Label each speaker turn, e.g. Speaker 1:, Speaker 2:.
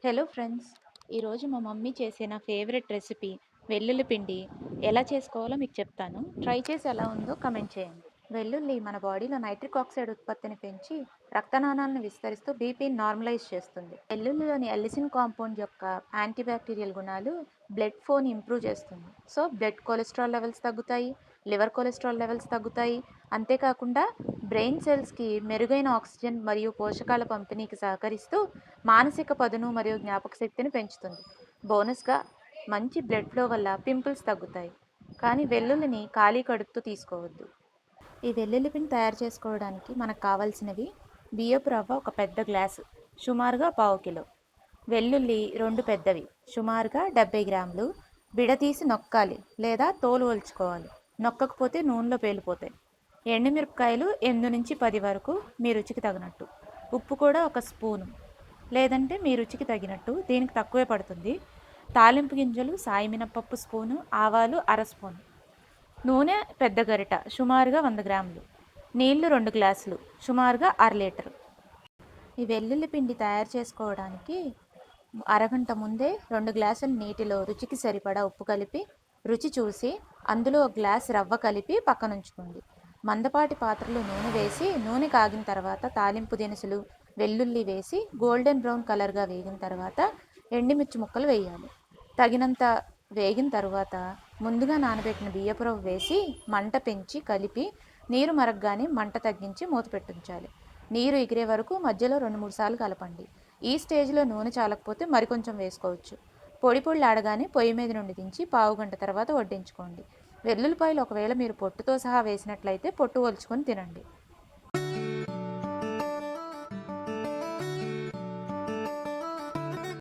Speaker 1: Hello friends. ఈరోజు మా mummy చేసే నా ఫేవరెట్ రెసిపీ వెల్లుల్లి పిండి ఎలా చేసుకోవాలో మీకు చెప్తాను. ట్రై చేసి ఎలా ఉందో కమెంట్ చేయండి. వెల్లుల్లి మన బాడీలో నైట్రిక్ ఆక్సైడ్ ఉత్పత్తిని పెంచి రక్తనాళాలను విస్తరిస్తూ బీపీని నార్మలైజ్ చేస్తుంది. వెల్లుల్లిలోని ఎల్లిసిన్ కాంపౌండ్ యొక్క యాంటీబ్యాక్టీరియల్ గుణాలు బ్లడ్ ఫ్లోని ఇంప్రూవ్ చేస్తుంది. సో బ్లడ్ కొలెస్ట్రాల్ లెవెల్స్ తగ్గుతాయి, లివర్ కొలెస్ట్రాల్ లెవెల్స్ తగ్గుతాయి. అంతేకాకుండా బ్రెయిన్ సెల్స్కి మెరుగైన ఆక్సిజన్ మరియు పోషకాల పంపిణీకి సహకరిస్తూ మానసిక పదును మరియు జ్ఞాపక శక్తిని పెంచుతుంది. బోనస్గా మంచి బ్లడ్ ఫ్లో వల్ల పింపుల్స్ తగ్గుతాయి. కానీ వెల్లుల్లిని ఖాళీ కడుపుతో తీసుకోవద్దు. ఈ వెల్లుల్లి పిండి తయారు చేసుకోవడానికి మనకు కావాల్సినవి: బియ్యపు రవ్వ ఒక పెద్ద గ్లాసు, సుమారుగా పావు కిలో. వెల్లుల్లి రెండు పెద్దవి, సుమారుగా 70 గ్రాములు. విడతీసి నొక్కాలి లేదా తోలు ఒలుచుకోవాలి. నొక్కకపోతే నూనెలో పేలిపోతాయి. ఎండుమిరపకాయలు 8 నుంచి 10 వరకు, మీ రుచికి తగినట్టు. ఉప్పు కూడా ఒక స్పూను, లేదంటే మీ రుచికి తగినట్టు, దీనికి తక్కువే పడుతుంది. తాలింపు గింజలు సాయి మినపప్పు స్పూను, ఆవాలు అర స్పూను. నూనె పెద్ద గరిట, సుమారుగా 100 గ్రాములు. నీళ్లు 2 గ్లాసులు, సుమారుగా అర లీటరు. ఈ వెల్లుల్లి పిండి తయారు చేసుకోవడానికి అరగంట ముందే 2 గ్లాసుల నీటిలో రుచికి సరిపడా ఉప్పు కలిపి రుచి చూసి అందులో ఒక గ్లాస్ రవ్వ కలిపి పక్కనుంచుకోండి. మందపాటి పాత్రలో నూనె వేసి నూనె కాగిన తర్వాత తాలింపు దినుసులు, వెల్లుల్లి వేసి గోల్డెన్ బ్రౌన్ కలర్గా వేగిన తర్వాత ఎండుమిర్చి ముక్కలు వేయాలి. తగినంత వేగిన తర్వాత ముందుగా నానబెట్టిన బియ్యపు రవ్వ వేసి మంట పెంచి కలిపి నీరు మరగగానే మంట తగ్గించి మూత పెట్టించాలి. నీరు ఎగిరే వరకు మధ్యలో 2-3 సార్లు కలపండి. ఈ స్టేజ్లో నూనె చాలకపోతే మరికొంచెం వేసుకోవచ్చు. పొడి ఆడగానే పొయ్యి మీద నుండి దించి పావుగంట తర్వాత వడ్డించుకోండి. వెల్లుల్లిపాయలు ఒకవేళ మీరు పొట్టుతో సహా వేసినట్లయితే పొట్టు ఒలుచుకొని తినండి.